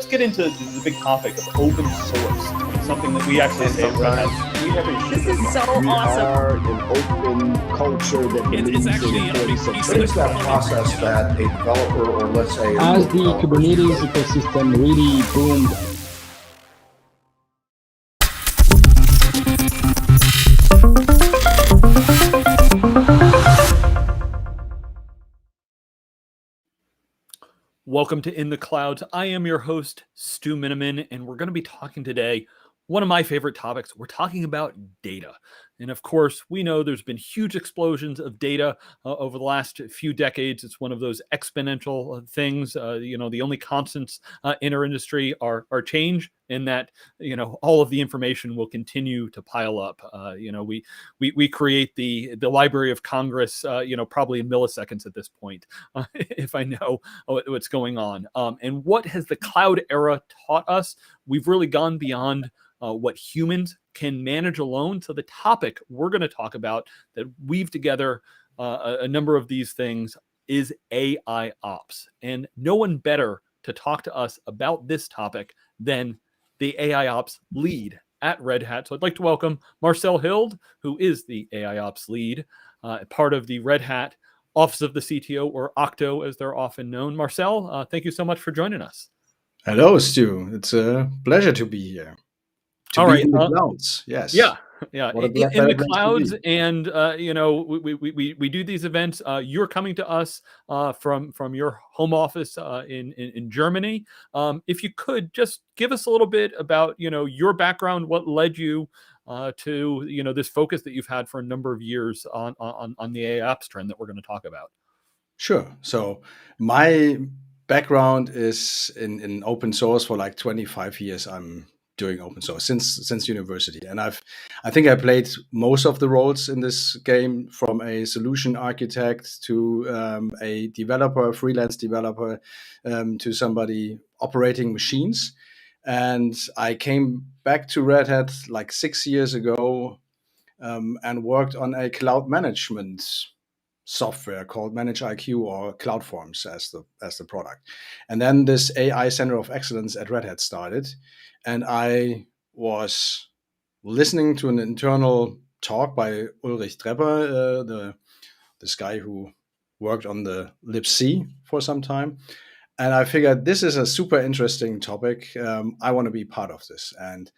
let's get into the big topic of open source, something that we actually say at Red Hat. This is so awesome. We are an open culture that believes actually in a big importance piece of of Is that process that a developer, or let's say as the Kubernetes ecosystem really boomed. Welcome to In the Clouds. I am your host, Stu Miniman, and we're going to be talking today, one of my favorite topics. We're talking about data. And of course, we know there's been huge explosions of data over the last few decades. It's one of those exponential things. The only constants in our industry are change, in that, all of the information will continue to pile up. We create the Library of Congress, probably in milliseconds at this point, if I know what's going on. And what has the cloud era taught us? We've really gone beyond what humans can manage alone. So the topic we're going to talk about that weave together a number of these things is AIOps. And no one better to talk to us about this topic than the AIOps lead at Red Hat. So I'd like to welcome Marcel Hild, who is the AIOps lead, part of the Red Hat Office of the CTO, or Octo as they're often known. Marcel, thank you so much for joining us. Hello, Stu. It's a pleasure to be here. All right. In the clouds. Yes. Yeah. What a In better the place to clouds, be. and we do these events. You're coming to us from your home office in Germany. If you could just give us a little bit about your background, what led you to this focus that you've had for a number of years on the AIOps trend that we're going to talk about. Sure. So my background is in open source. For like 25 years. I'm doing open source since university, and I think I played most of the roles in this game, from a solution architect to a developer, freelance developer, to somebody operating machines. And I came back to Red Hat like 6 years ago, and worked on a cloud management software called ManageIQ, or CloudForms as the product. And then this AI Center of Excellence at Red Hat started, and I was listening to an internal talk by Ulrich Trepper, this guy who worked on the libc for some time. And I figured this is a super interesting topic. I want to be part of this. And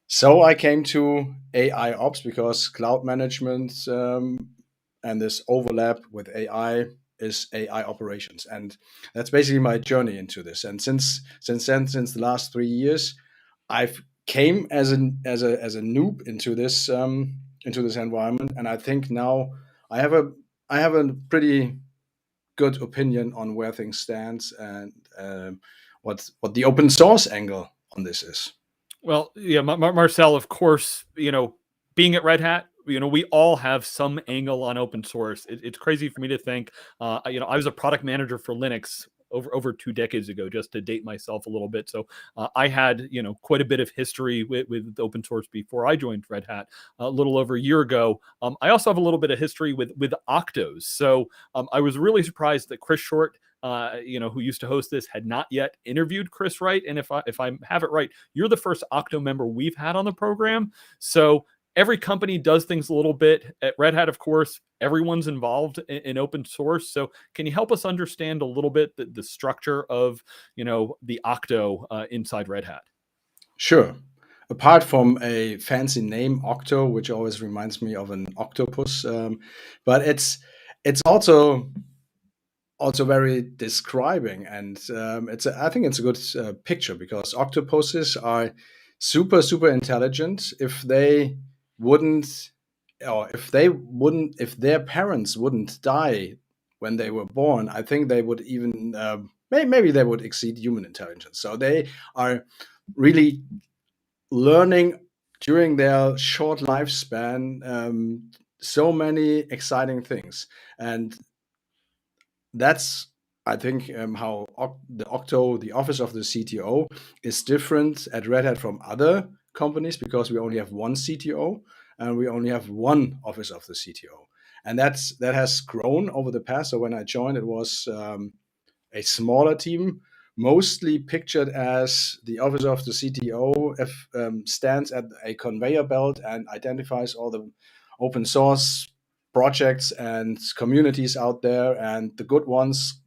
so I came to AIOps because cloud management and this overlap with AI is AI operations. And that's basically my journey into this. And since the last 3 years, I've came as a noob into this environment. And I think now I have a pretty good opinion on where things stand, and what the open source angle on this is. Well, yeah, Marcel, of course, being at Red Hat, we all have some angle on open source. It's crazy for me to think, I was a product manager for Linux over 2 decades ago, just to date myself a little bit. So I had, quite a bit of history with open source before I joined Red Hat a little over a year ago. I also have a little bit of history with Octos. So I was really surprised that Chris Short, who used to host this, had not yet interviewed Chris Wright. And if I have it right, you're the first Octo member we've had on the program. So every company does things a little bit. At Red Hat, of course, everyone's involved in open source. So can you help us understand a little bit the structure of, the Octo inside Red Hat? Sure. Apart from a fancy name, Octo, which always reminds me of an octopus, but it's also very describing, and I think it's a good picture, because octopuses are super intelligent. If their parents wouldn't die when they were born, I think they would even maybe they would exceed human intelligence. So they are really learning during their short lifespan so many exciting things. And that's, I think, how the Octo, the office of the CTO, is different at Red Hat from other companies, because we only have one CTO and we only have one office of the CTO. And that has grown over the past. So when I joined, it was a smaller team mostly pictured as the office of the CTO stands at a conveyor belt and identifies all the open source projects and communities out there, and the good ones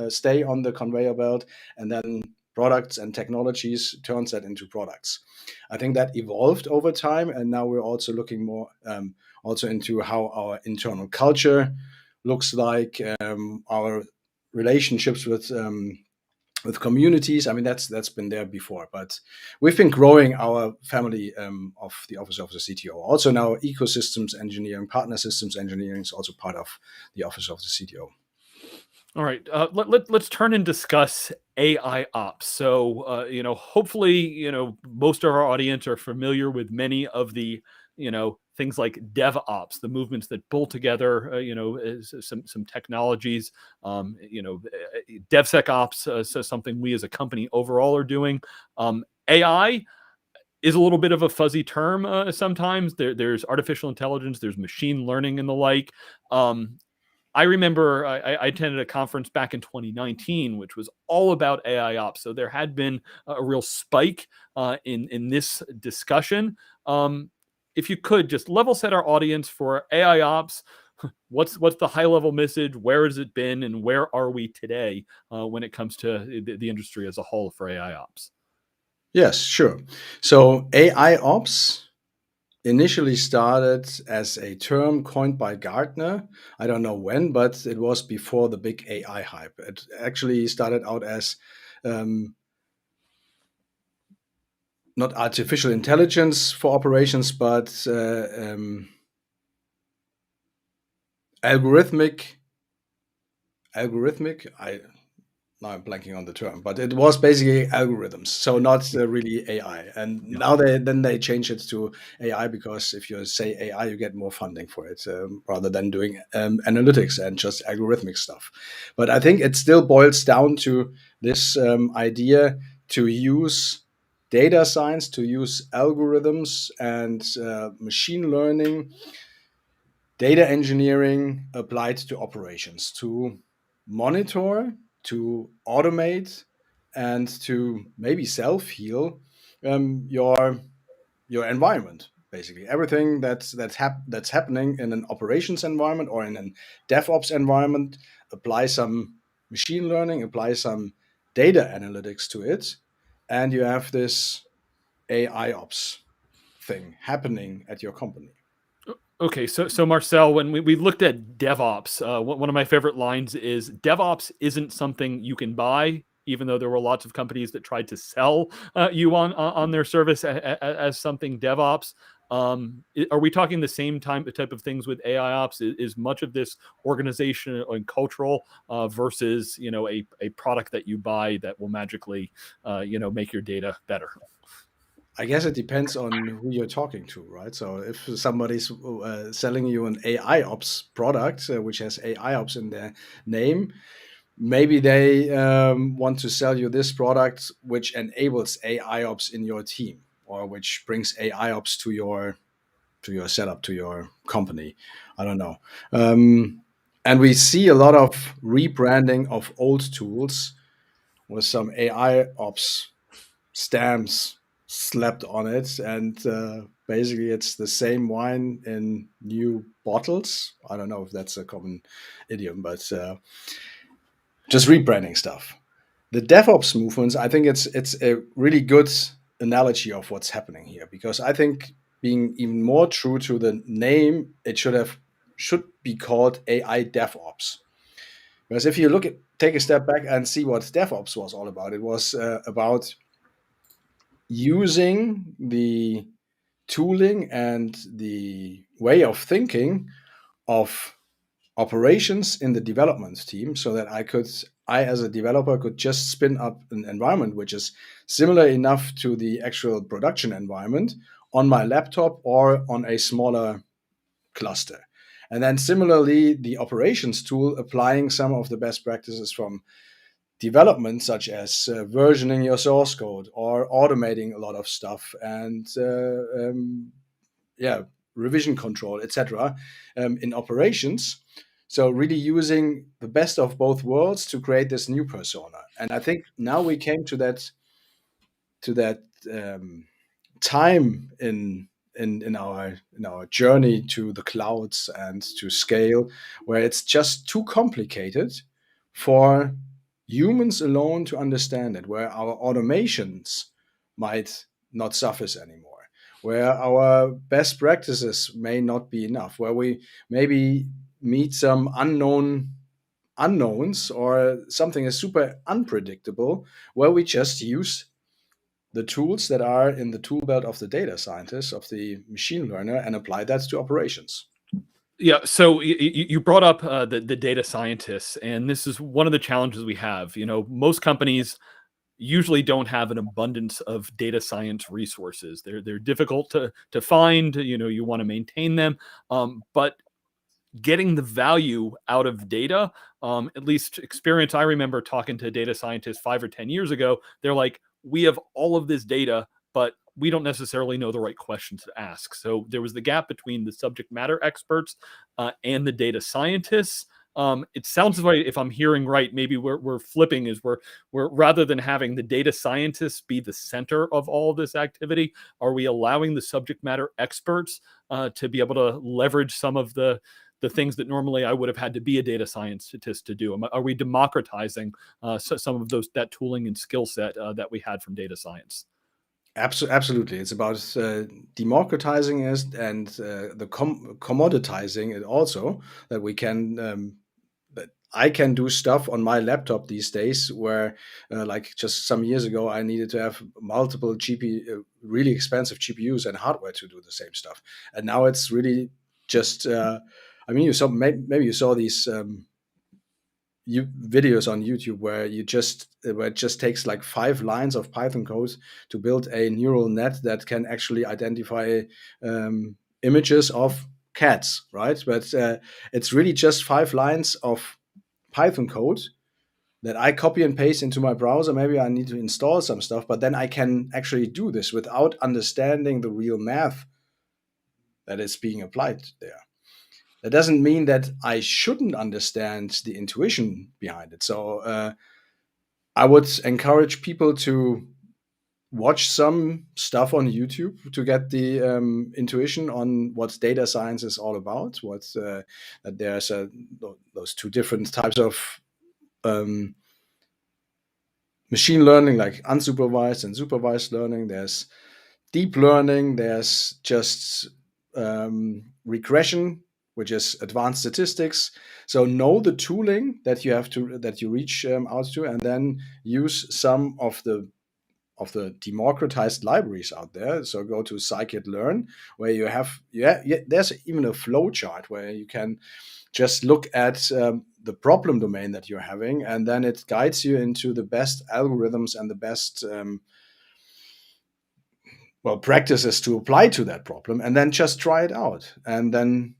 stay on the conveyor belt, and then products and technologies turns that into products. I think that evolved over time, and now we're also looking more also into how our internal culture looks like, our relationships with communities. I mean, that's been there before, but we've been growing our family of the office of the CTO. Also now ecosystems engineering, partner systems engineering is also part of the office of the CTO. All right, let's turn and discuss AI ops. So, hopefully, most of our audience are familiar with many of the, things like DevOps, the movements that pull together, some technologies, DevSecOps, so something we as a company overall are doing. AI is a little bit of a fuzzy term sometimes. There's artificial intelligence, there's machine learning and the like. I remember I attended a conference back in 2019, which was all about AI ops. So there had been a real spike in this discussion. If you could just level set our audience for AI ops, what's the high level message? Where has it been, and where are we today when it comes to the industry as a whole for AI ops? Yes, sure. So AI ops initially started as a term coined by Gartner. I don't know when, but it was before the big AI hype. It actually started out as not artificial intelligence for operations, but algorithmic. Now I'm blanking on the term, but it was basically algorithms, so not really AI. And now they change it to AI, because if you say AI, you get more funding for it, rather than doing analytics and just algorithmic stuff. But I think it still boils down to this idea to use data science, to use algorithms and machine learning, data engineering applied to operations, to monitor, to automate, and to maybe self-heal your environment. Basically, everything that's happening in an operations environment or in a DevOps environment, apply some machine learning, apply some data analytics to it, and you have this AIOps thing happening at your company. Okay, so Marcel, when we looked at DevOps, one of my favorite lines is DevOps isn't something you can buy, even though there were lots of companies that tried to sell you on their service as something DevOps. Are we talking the same type of things with AIOps? Is much of this organizational and cultural versus a product that you buy that will magically make your data better? I guess it depends on who you're talking to, right? So if somebody's selling you an AIOps product, which has AIOps in their name, maybe they want to sell you this product which enables AIOps in your team, or which brings AIOps to your setup, to your company. I don't know. And we see a lot of rebranding of old tools with some AIOps stamps slapped on it, and basically it's the same wine in new bottles. I don't know if that's a common idiom, but just rebranding stuff. The DevOps movements, I think it's a really good analogy of what's happening here, because I think, being even more true to the name, it should be called AI DevOps. Because if you take a step back and see what DevOps was all about, it was about using the tooling and the way of thinking of operations in the development team, so that I as a developer could just spin up an environment which is similar enough to the actual production environment on my laptop or on a smaller cluster. And then similarly, the operations tool applying some of the best practices from development, such as versioning your source code or automating a lot of stuff, and revision control, etc., in operations, So really using the best of both worlds to create this new persona. And I think now we came to that time in our journey to the clouds and to scale, where it's just too complicated for humans alone to understand it, where our automations might not suffice anymore, where our best practices may not be enough, where we maybe meet some unknowns or something is super unpredictable, where we just use the tools that are in the tool belt of the data scientist, of the machine learner, and apply that to operations. Yeah, so you brought up the data scientists, and this is one of the challenges we have. Most companies usually don't have an abundance of data science resources. They're difficult to find. You want to maintain them, but getting the value out of data, at least experience I remember talking to data scientists 5 or 10 years ago. They're like, we have all of this data, but we don't necessarily know the right questions to ask. So there was the gap between the subject matter experts and the data scientists. It sounds like, if I'm hearing right, maybe we're flipping, is we're rather than having the data scientists be the center of all of this activity, are we allowing the subject matter experts to be able to leverage some of the things that normally I would have had to be a data scientist to do? Are we democratizing some of that tooling and skill set that we had from data science? Absolutely. It's about democratizing it and the commoditizing it also, that we can that I can do stuff on my laptop these days where like just some years ago I needed to have multiple really expensive GPUs and hardware to do the same stuff. And now it's really just maybe you saw these videos on YouTube where it just takes like 5 lines of Python code to build a neural net that can actually identify images of cats, right? But it's really just 5 lines of Python code that I copy and paste into my browser. Maybe I need to install some stuff, but then I can actually do this without understanding the real math that is being applied there. That doesn't mean that I shouldn't understand the intuition behind it. So I would encourage people to watch some stuff on YouTube to get the intuition on what data science is all about. That there's those 2 different types of machine learning, like unsupervised and supervised learning. There's deep learning. There's just regression, which is advanced statistics. So know the tooling that you reach out to, and then use some of the democratized libraries out there. So go to scikit-learn, where you have there's even a flow chart where you can just look at the problem domain that you're having, and then it guides you into the best algorithms and the best practices to apply to that problem, and then just try it out and then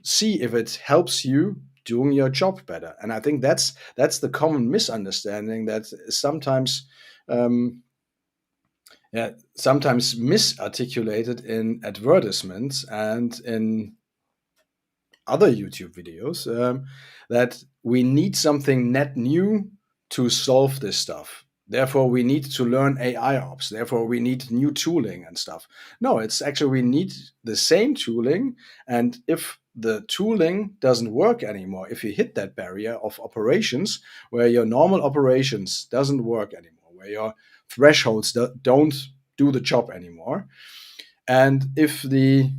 see if it helps you doing your job better. And I think that's the common misunderstanding that sometimes sometimes misarticulated in advertisements and in other YouTube videos, that we need something net new to solve this stuff. Therefore, we need to learn AIOps. Therefore, we need new tooling and stuff. No, it's actually we need the same tooling. And if the tooling doesn't work anymore, if you hit that barrier of operations where your normal operations doesn't work anymore, where your thresholds don't do the job anymore, and if the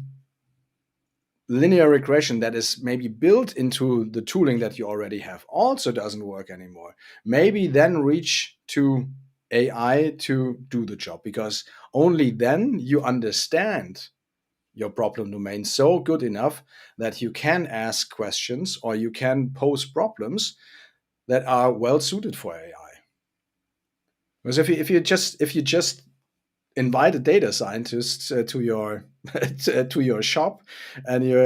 linear regression that is maybe built into the tooling that you already have also doesn't work anymore, maybe then reach to AI to do the job, because only then you understand your problem domain so good enough that you can ask questions or you can pose problems that are well suited for AI. Because if you just invite a data scientist to your to your shop and you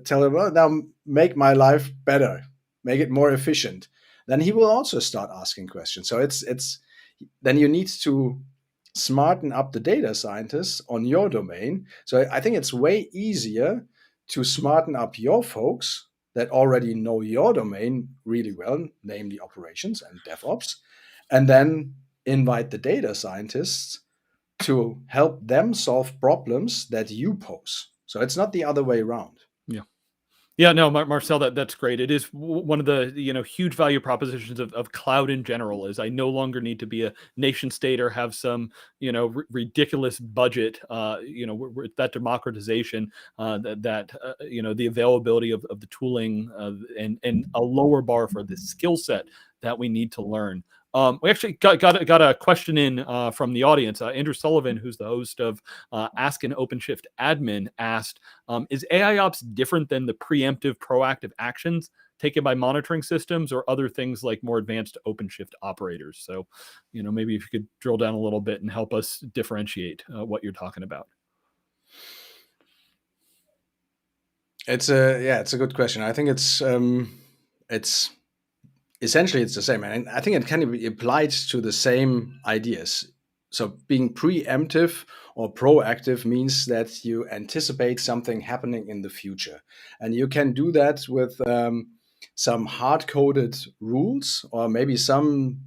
tell him, well, now make my life better, make it more efficient, then he will also start asking questions. So it's then you need to smarten up the data scientists on your domain. So I think it's way easier to smarten up your folks that already know your domain really well, namely operations and DevOps, and then invite the data scientists to help them solve problems that you pose. So it's not the other way around. Yeah. Yeah, no, Marcel, that's great. It is one of the huge value propositions of cloud in general. Is I no longer need to be a nation state or have some ridiculous budget. That democratization, the availability of the tooling and a lower bar for the skill set that we need to learn. We actually got a question in from the audience. Andrew Sullivan, who's the host of Ask an OpenShift Admin, asked, is AIOps different than the preemptive proactive actions taken by monitoring systems or other things like more advanced OpenShift operators? So, maybe if you could drill down a little bit and help us differentiate what you're talking about. It's a good question. I think it's essentially it's the same, and I think it can be applied to the same ideas. So being preemptive or proactive means that you anticipate something happening in the future, and you can do that with some hard-coded rules or maybe some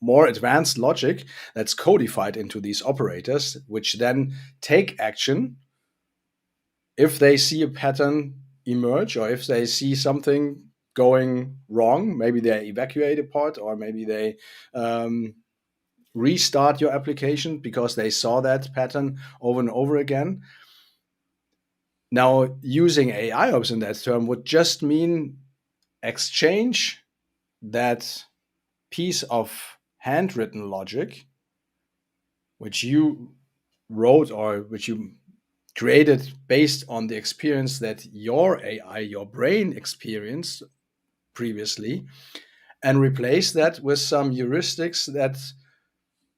more advanced logic that's codified into these operators, which then take action if they see a pattern emerge or if they see something going wrong. Maybe they evacuate a pod, or maybe they restart your application because they saw that pattern over and over again. Now, using AIOps in that term would just mean exchange that piece of handwritten logic which you wrote or which you created based on the experience that your AI, your brain experienced previously, and replace that with some heuristics that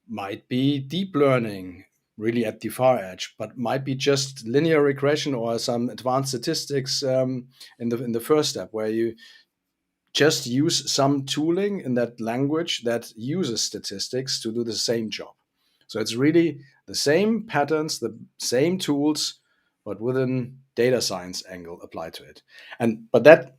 might be deep learning, really at the far edge, but might be just linear regression or some advanced statistics in the first step, where you just use some tooling in that language that uses statistics to do the same job. So it's really the same patterns, the same tools, but with a data science angle applied to it. But that,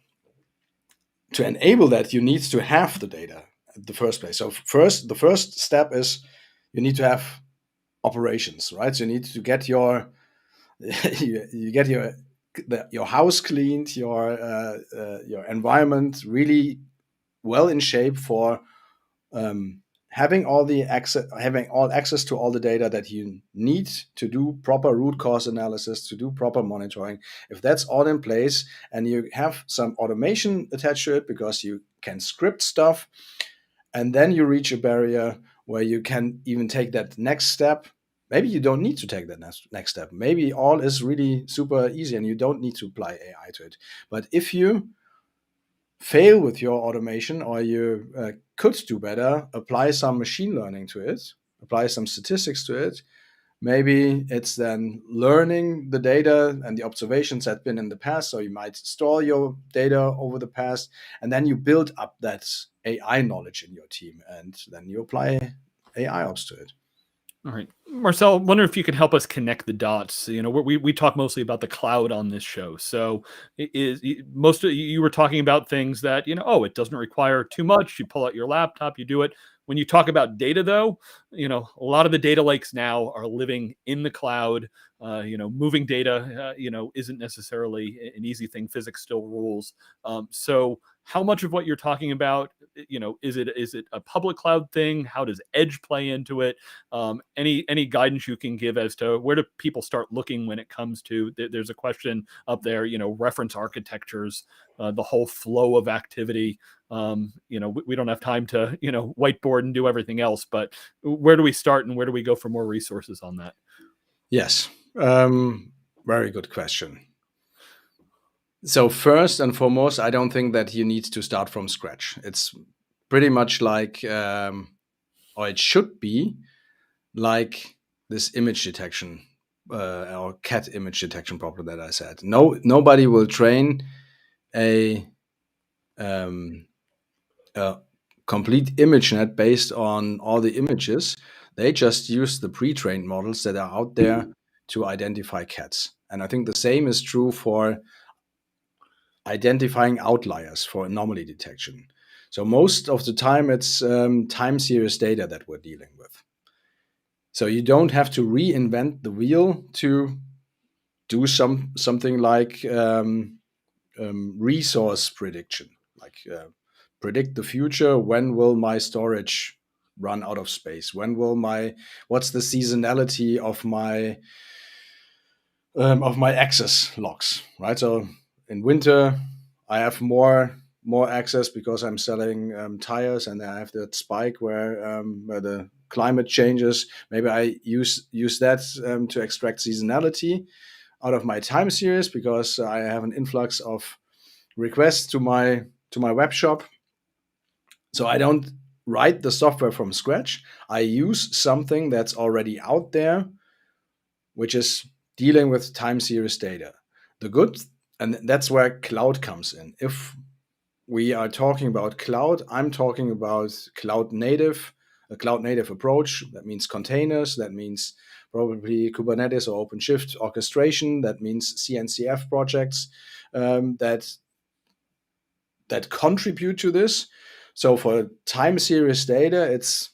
to enable that, you need to have the data in the first place. So the first step is you need to have operations, right? So you need to get your your house cleaned, your environment really well in shape for having all access to all the data that you need to do proper root cause analysis, to do proper monitoring. If that's all in place and you have some automation attached to it because you can script stuff, and then you reach a barrier where you can even take that next step. Maybe you don't need to take that next step. Maybe all is really super easy and you don't need to apply AI to it. But if you fail with your automation, or you could do better, apply some machine learning to it, apply some statistics to it. Maybe it's then learning the data and the observations that have been in the past. So you might store your data over the past, and then you build up that AI knowledge in your team, and then you apply AIOps to it. All right, Marcel, I wonder if you could help us connect the dots. We talk mostly about the cloud on this show. So most of you were talking about things that, it doesn't require too much. You pull out your laptop, you do it. When you talk about data, though, a lot of the data lakes now are living in the cloud. Moving data, isn't necessarily an easy thing. Physics still rules. So how much of what you're talking about, is it a public cloud thing? How does edge play into it? Any guidance you can give as to where do people start looking when it comes to, there's a question up there, reference architectures, the whole flow of activity. We don't have time to, whiteboard and do everything else, but where do we start and where do we go for more resources on that? Yes. Very good question. So first and foremost, I don't think that you need to start from scratch. It's pretty much like, or it should be like this image detection or cat image detection problem that I said. Nobody will train a complete ImageNet based on all the images. They just use the pre-trained models that are out there to identify cats. And I think the same is true for identifying outliers for anomaly detection. So most of the time, it's time series data that we're dealing with. So you don't have to reinvent the wheel to do something like resource prediction, like predict the future. When will my storage run out of space? What's the seasonality of my access logs, right? So in winter, I have more access because I'm selling tires, and I have that spike where the climate changes. Maybe I use that to extract seasonality out of my time series because I have an influx of requests to my web shop. So I don't write the software from scratch. I use something that's already out there, which is dealing with time series data. And that's where cloud comes in. If we are talking about cloud, I'm talking about a cloud native approach. That means containers, that means probably Kubernetes or OpenShift orchestration, that means CNCF projects that contribute to this. So for time series data, it's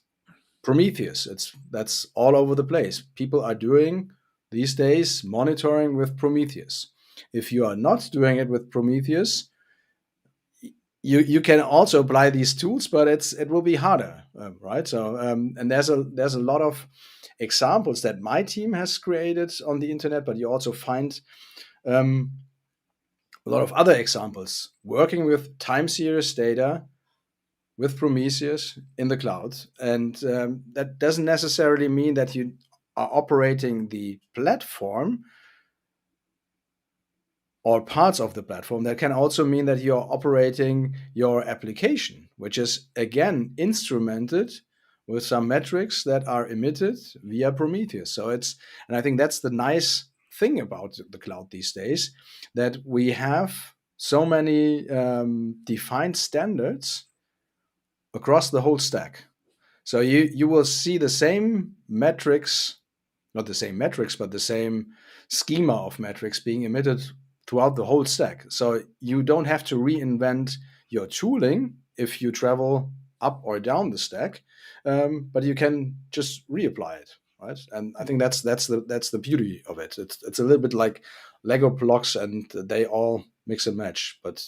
Prometheus. That's all over the place. People are doing these days monitoring with Prometheus. If you are not doing it with Prometheus, you can also apply these tools, but it will be harder, right? So and there's a lot of examples that my team has created on the internet, but you also find a lot of other examples working with time series data with Prometheus in the cloud. And that doesn't necessarily mean that you are operating the platform or parts of the platform. That can also mean that you're operating your application, which is, again, instrumented with some metrics that are emitted via Prometheus. And I think that's the nice thing about the cloud these days, that we have so many defined standards across the whole stack. So you will see the same metrics, not the same metrics, but the same schema of metrics being emitted throughout the whole stack. So you don't have to reinvent your tooling if you travel up or down the stack, but you can just reapply it, right? And I think that's the beauty of it. It's a little bit like Lego blocks, and they all mix and match, but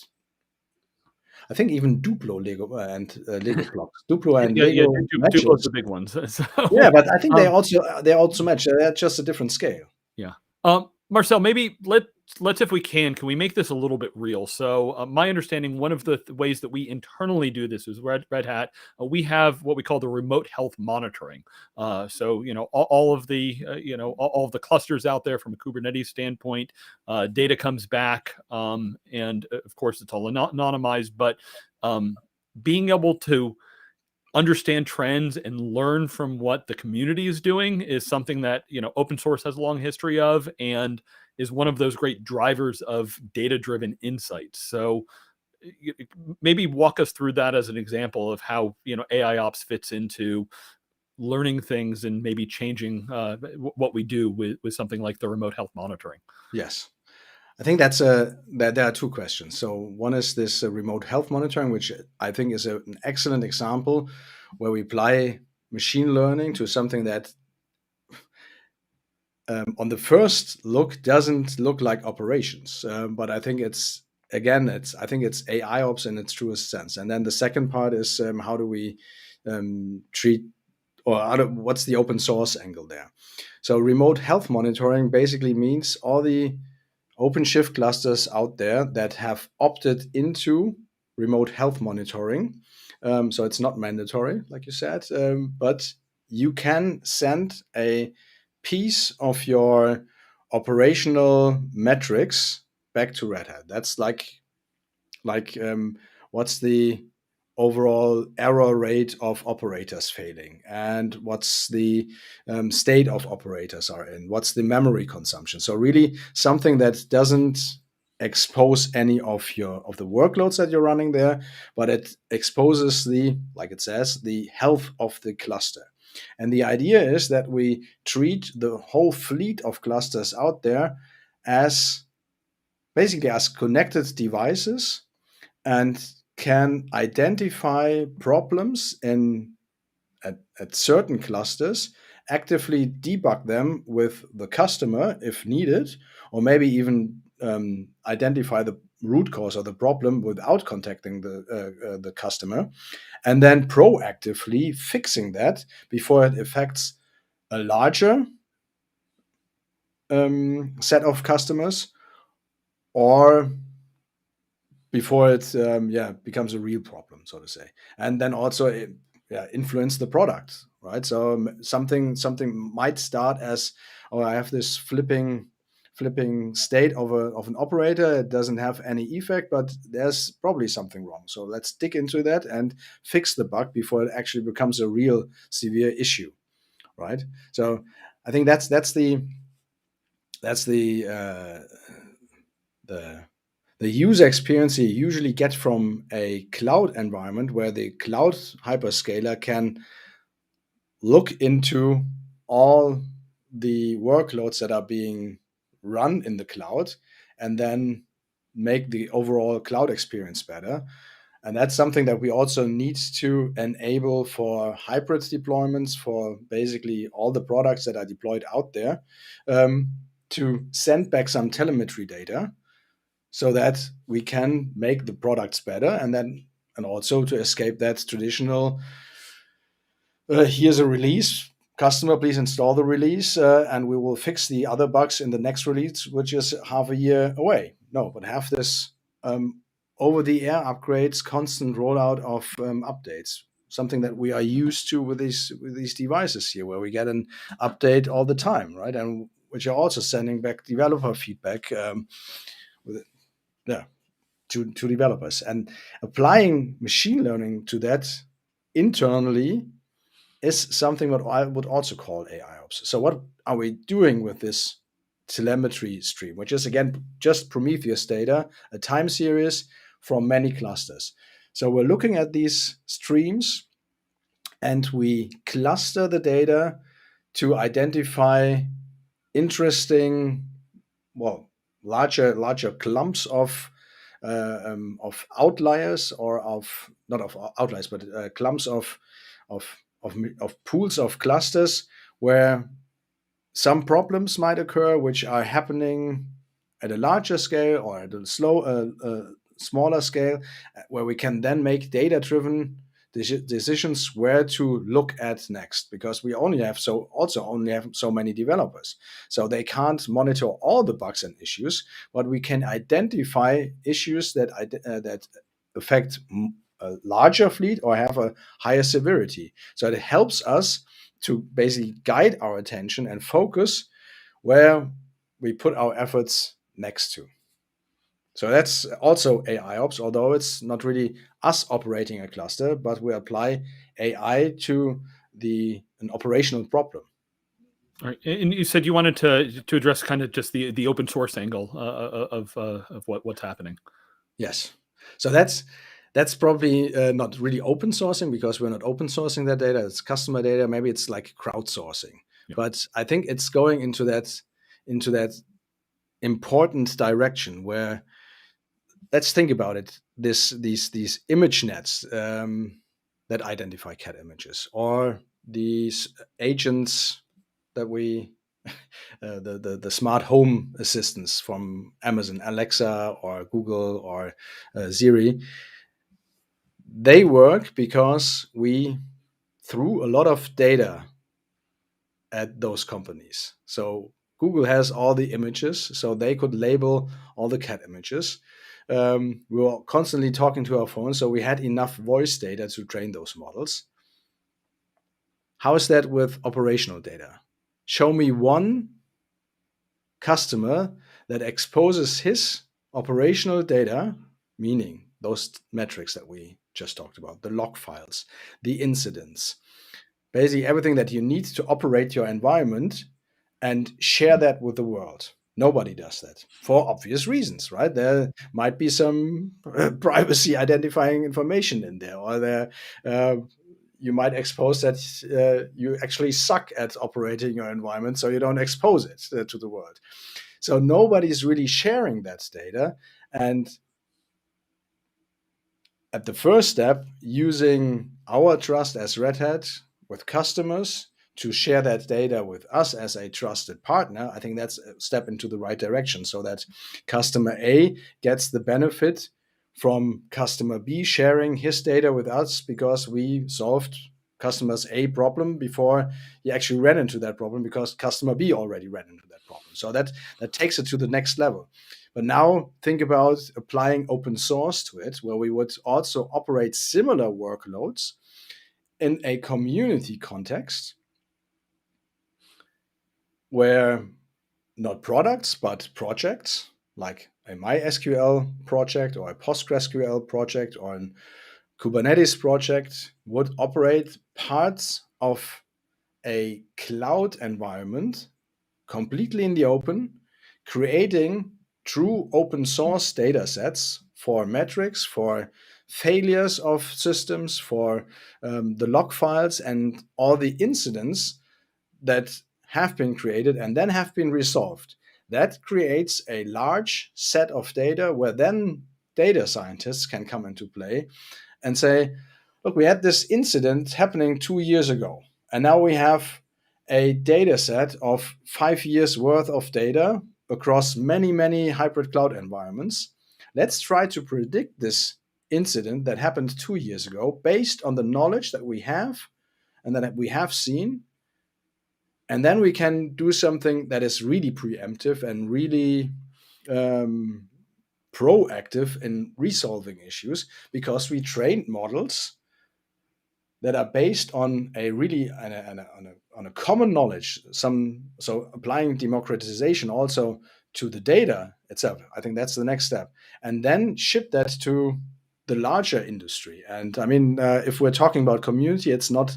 I think even Duplo Lego and Lego blocks, Duplo and Yeah, Lego Duplow's matches. the big ones. So, Yeah, but I think they um, also match. They're just a different scale. yeah. Marcel, maybe let's, if we can we make this a little bit real? So my understanding, one of the ways that we internally do this is Red Hat. We have what we call the remote health monitoring. So all of the all of the clusters out there from a Kubernetes standpoint, data comes back, and of course it's all anonymized. But being able to understand trends and learn from what the community is doing is something that open source has a long history of, and is one of those great drivers of data-driven insights. So maybe walk us through that as an example of how AIOps fits into learning things and maybe changing what we do with something like the remote health monitoring. Yes. I think that there are two questions. So one is this remote health monitoring, which I think is an excellent example where we apply machine learning to something that on the first look doesn't look like operations, but I think it's AIOps in its truest sense. And then the second part is how do we treat, or what's the open source angle there? So remote health monitoring basically means all the OpenShift clusters out there that have opted into remote health monitoring. So it's not mandatory, like you said, but you can send a piece of your operational metrics back to Red Hat. That's like what's the overall error rate of operators failing, and what's the state of operators are in, what's the memory consumption. So really something that doesn't expose any of the workloads that you're running there, but it exposes like it says, the health of the cluster. And the idea is that we treat the whole fleet of clusters out there as basically as connected devices and can identify problems at certain clusters, actively debug them with the customer if needed, or maybe even identify the root cause of the problem without contacting the customer, and then proactively fixing that before it affects a larger set of customers, or before it becomes a real problem, so to say, and then also influence the product, right? So something might start as, oh, I have this flipping state of an operator. It doesn't have any effect, but there's probably something wrong. So let's dig into that and fix the bug before it actually becomes a real severe issue, right? So I think that's the user experience you usually get from a cloud environment, where the cloud hyperscaler can look into all the workloads that are being run in the cloud and then make the overall cloud experience better. And that's something that we also need to enable for hybrid deployments, for basically all the products that are deployed out there, to send back some telemetry data so that we can make the products better, and also to escape that traditional here's a release, customer please install the release, and we will fix the other bugs in the next release, which is half a year away. No, but have this over the air upgrades, constant rollout of updates, something that we are used to with these devices here, where we get an update all the time, right? And which are also sending back developer feedback to developers, and applying machine learning to that internally is something what I would also call AIOps. So what are we doing with this telemetry stream, which is again just Prometheus data, a time series from many clusters? So we're looking at these streams and we cluster the data to identify interesting, larger clumps of outliers, or not of outliers, but clumps of pools of clusters where some problems might occur, which are happening at a larger scale or at a smaller scale, where we can then make data-driven decisions where to look at next, because we only have so many developers, so they can't monitor all the bugs and issues, but we can identify issues that affect a larger fleet or have a higher severity. So it helps us to basically guide our attention and focus where we put our efforts next to. So that's also AIOps, although it's not really us operating a cluster, but we apply AI to an operational problem. All right, and you said you wanted to address kind of just the open source angle of what's happening. Yes, so that's probably not really open sourcing, because we're not open sourcing that data. It's customer data. Maybe it's like crowdsourcing, but I think it's going into that important direction where, let's think about it. These image nets that identify cat images, or these agents that we the smart home assistants from Amazon, Alexa or Google or Siri. They work because we threw a lot of data at those companies. So Google has all the images, so they could label all the cat images. We were constantly talking to our phones, so we had enough voice data to train those models. How is that with operational data? Show me one customer that exposes his operational data, meaning those metrics that we just talked about, the log files, the incidents, basically everything that you need to operate your environment, and share that with the world. Nobody does that for obvious reasons, right? There might be some privacy identifying information in there, or you might expose that you actually suck at operating your environment, so you don't expose it to the world. So nobody's really sharing that data. And at the first step, using our trust as Red Hat with customers to share that data with us as a trusted partner, I think that's a step into the right direction, so that customer A gets the benefit from customer B sharing his data with us because we solved customer's A problem before he actually ran into that problem, because customer B already ran into that problem. So that takes it to the next level. But now think about applying open source to it, where we would also operate similar workloads in a community context, where not products, but projects, like a MySQL project or a PostgreSQL project or a Kubernetes project, would operate parts of a cloud environment completely in the open, creating true open source data sets for metrics, for failures of systems, for the log files and all the incidents that have been created and then have been resolved. That creates a large set of data where then data scientists can come into play and say, look, we had this incident happening 2 years ago, and now we have a data set of 5 years worth of data across many, many hybrid cloud environments. Let's try to predict this incident that happened 2 years ago based on the knowledge that we have and that we have seen. And then we can do something that is really preemptive and really proactive in resolving issues, because we trained models that are based on a really on a common knowledge. So applying democratization also to the data itself, I think that's the next step, and then ship that to the larger industry. And I mean, if we're talking about community, it's not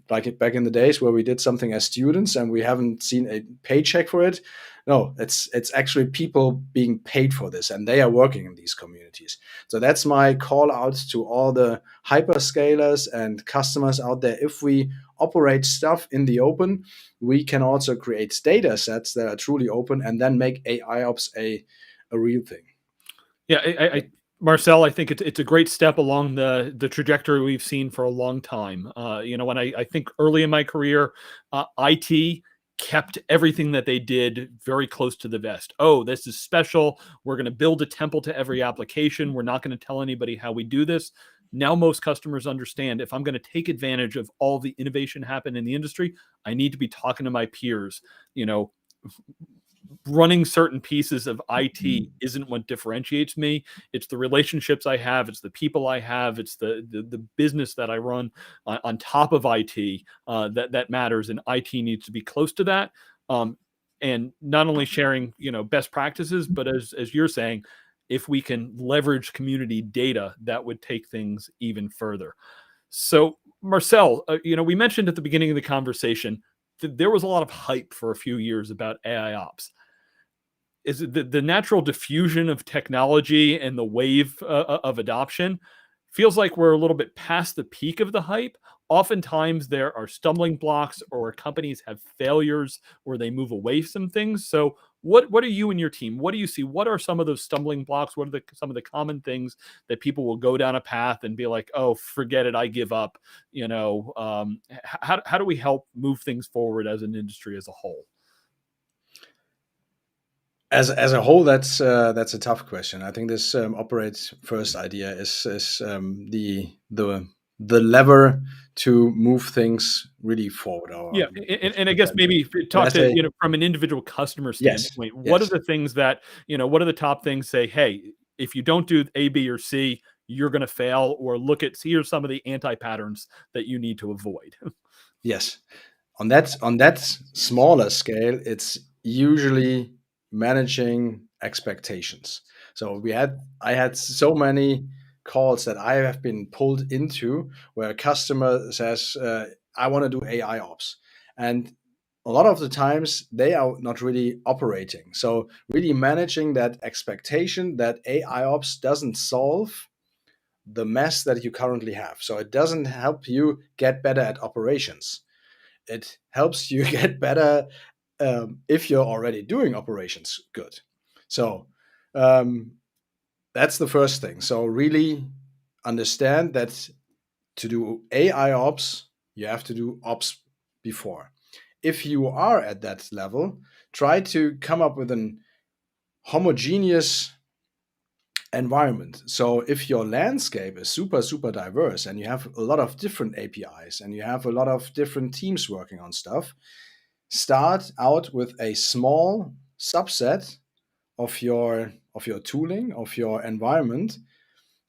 like back in the days where we did something as students and we haven't seen a paycheck for it. No, it's actually people being paid for this, and they are working in these communities. So that's my call out to all the hyperscalers and customers out there. If we operate stuff in the open, we can also create data sets that are truly open and then make AIOps a real thing. Yeah, Marcel, I think it's a great step along the trajectory we've seen for a long time. When I think early in my career, IT kept everything that they did very close to the vest. Oh, this is special. We're going to build a temple to every application. We're not going to tell anybody how we do this. Now most customers understand, if I'm going to take advantage of all the innovation happen in the industry, I need to be talking to my peers. Running certain pieces of IT isn't what differentiates me. It's the relationships I have. It's the people I have. It's the business that I run on top of IT that matters. And IT needs to be close to that. And not only sharing, best practices, but as you're saying, if we can leverage community data, that would take things even further. So Marcel, we mentioned at the beginning of the conversation that there was a lot of hype for a few years about AIOps. Is it the natural diffusion of technology and the wave of adoption feels like we're a little bit past the peak of the hype? Oftentimes there are stumbling blocks, or companies have failures where they move away from things. So what are you and your team? What do you see? What are some of those stumbling blocks? What are some of the common things that people will go down a path and be like, oh, forget it, I give up? How do we help move things forward as an industry as a whole? As a whole, that's a tough question. I think this operate first idea is the lever to move things really forward. Yeah, and I guess maybe talk to from an individual customer standpoint. What are the things that what are the top things? Say, hey, if you don't do A, B, or C, you're going to fail. Or here's some of the anti-patterns that you need to avoid. Yes, on that smaller scale, it's usually managing expectations. So I had so many calls that I have been pulled into where a customer says, I want to do AIOps. And a lot of the times they are not really operating. So really managing that expectation that AIOps doesn't solve the mess that you currently have. So it doesn't help you get better at operations. It helps you get better if you're already doing operations good. So that's the first thing. So really understand that to do AIOps, you have to do ops before. If you are at that level, try to come up with an homogeneous environment. So if your landscape is super, super diverse and you have a lot of different APIs and you have a lot of different teams working on stuff, start out with a small subset of your tooling, of your environment.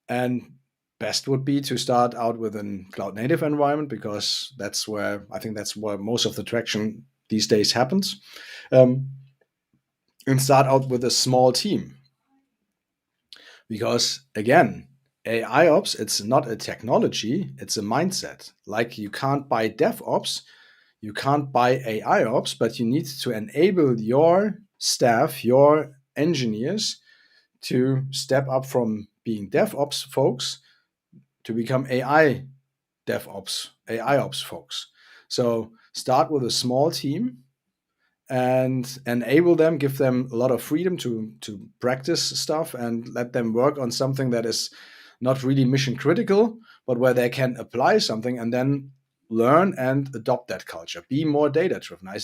And best would be to start out with a cloud native environment, because that's where most of the traction these days happens. And start out with a small team. Because again, AIOps, it's not a technology, it's a mindset. Like you can't buy DevOps, you can't buy AIOps, but you need to enable your staff, your engineers, to step up from being DevOps folks to become AIOps folks. So start with a small team and enable them, give them a lot of freedom to practice stuff and let them work on something that is not really mission critical, but where they can apply something and then learn and adopt that culture. Be more data driven. I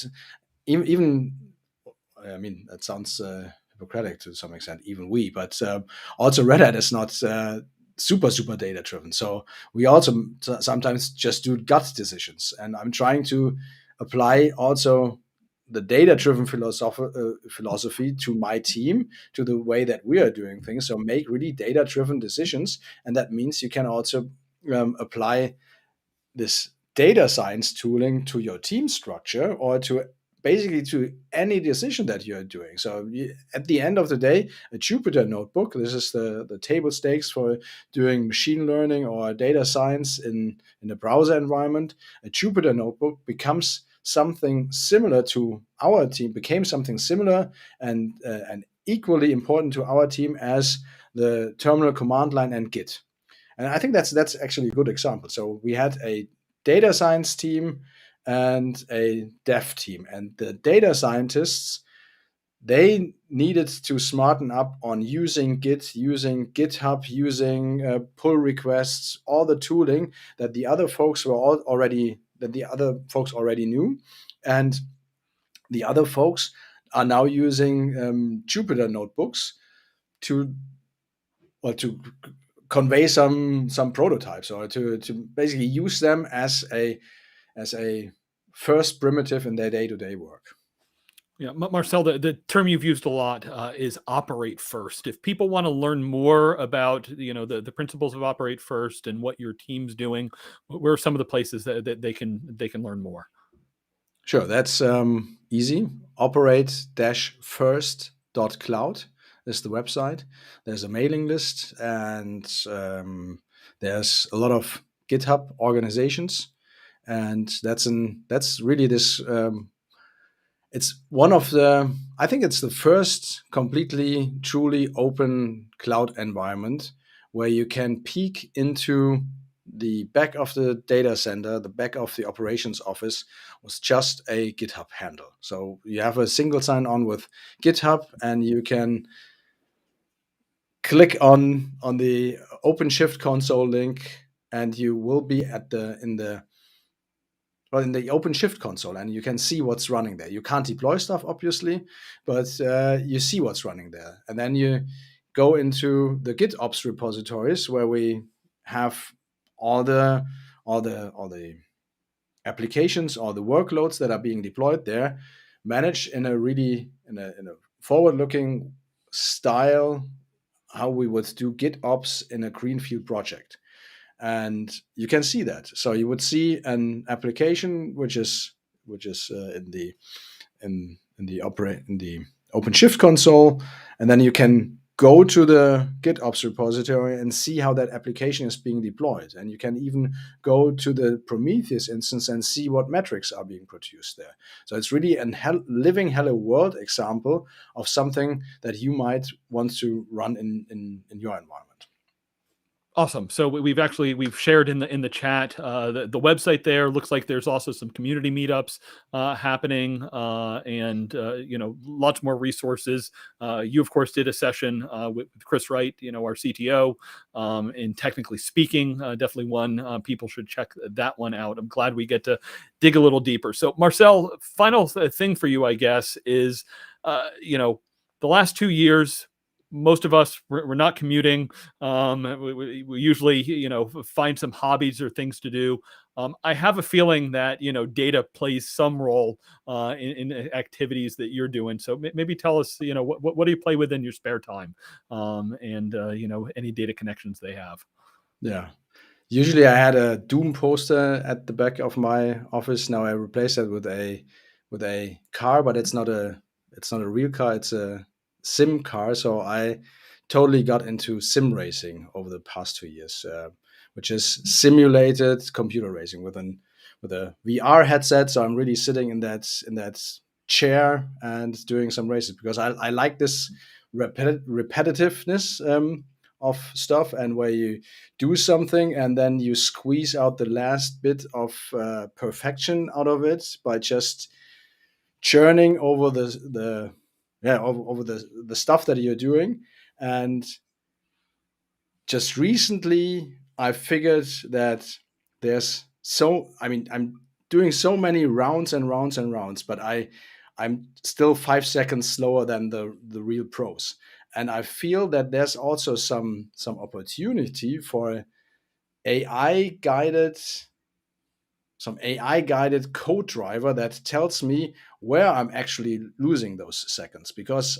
mean, that sounds Hippocratic to some extent, but also Red Hat is not super data driven. So we also sometimes just do gut decisions. And I'm trying to apply also the data-driven philosophy to my team, to the way that we are doing things. So make really data-driven decisions. And that means you can also apply this data science tooling to your team structure or to basically to any decision that you're doing. So at the end of the day, a Jupyter notebook, this is the table stakes for doing machine learning or data science in a browser environment. A Jupyter notebook becomes something similar to our team, became something similar and equally important to our team as the terminal command line and Git. And I think that's actually a good example. So we had a data science team and a dev team. And the data scientists, they needed to smarten up on using Git, using GitHub, using pull requests, all the tooling that the other folks already knew. And the other folks are now using Jupyter notebooks to convey some prototypes, or to basically use them as a first primitive in their day-to-day work. Yeah, Marcel, the term you've used a lot is operate first. If people want to learn more about the principles of operate first and what your team's doing, where are some of the places that they can learn more? Sure, that's easy. Operate-first.cloud is the website. There's a mailing list, and there's a lot of GitHub organizations, and that's really this. It's one of the, I think it's the first completely, truly open cloud environment where you can peek into the back of the data center, the back of the operations office was just a GitHub handle. So you have a single sign-on with GitHub, and you can click on the OpenShift console link, and you will be in the OpenShift console, and you can see what's running there. You can't deploy stuff, obviously, but you see what's running there. And then you go into the GitOps repositories, where we have all the applications, all the workloads that are being deployed there, managed in a forward-looking style, how we would do GitOps in a greenfield project. And you can see that. So you would see an application which is in the OpenShift console, and then you can go to the GitOps repository and see how that application is being deployed. And you can even go to the Prometheus instance and see what metrics are being produced there. So it's really a living hello world example of something that you might want to run in your environment. Awesome. So we've shared in the chat the website there. Looks like there's also some community meetups happening, and lots more resources. You of course did a session with Chris Wright, our CTO, in technically speaking. Definitely one people should check that one out. I'm glad we get to dig a little deeper. So Marcel, final thing for you, I guess, is the last 2 years. Most of us we're not commuting. We usually, find some hobbies or things to do. I have a feeling that data plays some role in activities that you're doing. So maybe tell us, what do you play with in your spare time, and any data connections they have. Yeah. Usually I had a Doom poster at the back of my office. Now I replaced that with a car, but it's not a real car. It's a sim car. So I totally got into sim racing over the past 2 years, which is simulated computer racing with a VR headset. So I'm really sitting in that chair and doing some races because I like this repetitiveness of stuff, and where you do something and then you squeeze out the last bit of perfection out of it by just churning over over the stuff that you're doing. And just recently I figured that I'm doing so many rounds and rounds and rounds, but I'm still 5 seconds slower than the real pros. And I feel that there's also some opportunity for AI guided code driver that tells me where I'm actually losing those seconds, because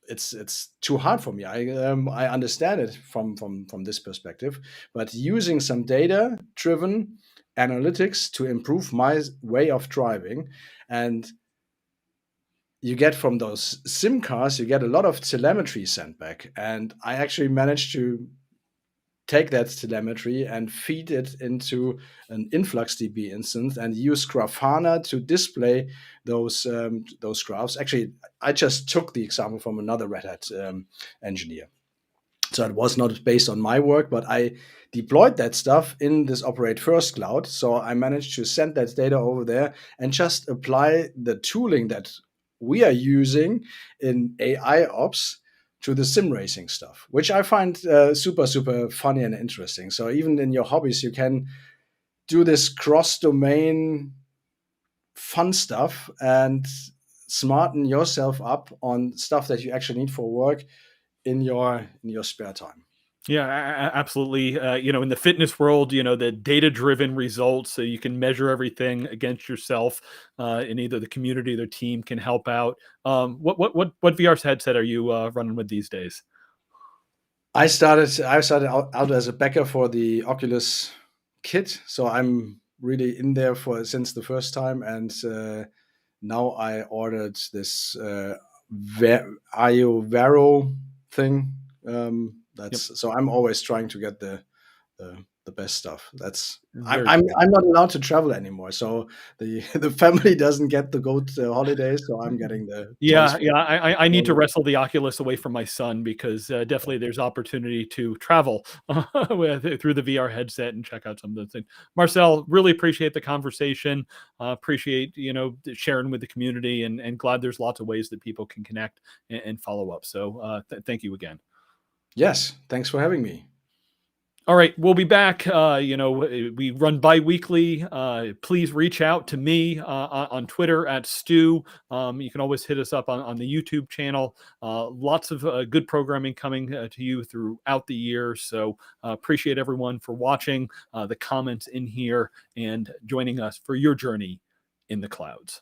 it's too hard for me. I understand it from this perspective, but using some data driven analytics to improve my way of driving, and you get from those sim cars, you get a lot of telemetry sent back, and I actually managed to take that telemetry and feed it into an InfluxDB instance and use Grafana to display those graphs. Actually, I just took the example from another Red Hat engineer. So it was not based on my work, but I deployed that stuff in this Operate First cloud. So I managed to send that data over there and just apply the tooling that we are using in AIOps to the sim racing stuff, which I find super, super funny and interesting. So even in your hobbies, you can do this cross-domain fun stuff and smarten yourself up on stuff that you actually need for work in your spare time. Yeah, absolutely. In the fitness world, the data-driven results, so you can measure everything against yourself, and either the community or the team can help out. What VR headset are you running with these days? I started out as a backer for the Oculus kit, so I'm really in there since the first time, and now I ordered this Vero thing. So I'm always trying to get the best stuff. I'm not allowed to travel anymore, so the family doesn't get the goat holidays, so I'm getting the toys. I need to wrestle the Oculus away from my son, because definitely there's opportunity to travel through the VR headset and check out some of those things. Marcel, really appreciate the conversation. Appreciate sharing with the community, and glad there's lots of ways that people can connect and follow up. So thank you again. Yes, thanks for having me. All right, we'll be back. We run bi-weekly. Please reach out to me on Twitter at Stu. You can always hit us up on the YouTube channel. Lots of good programming coming to you throughout the year. So appreciate everyone for watching, the comments in here, and joining us for your journey in the clouds.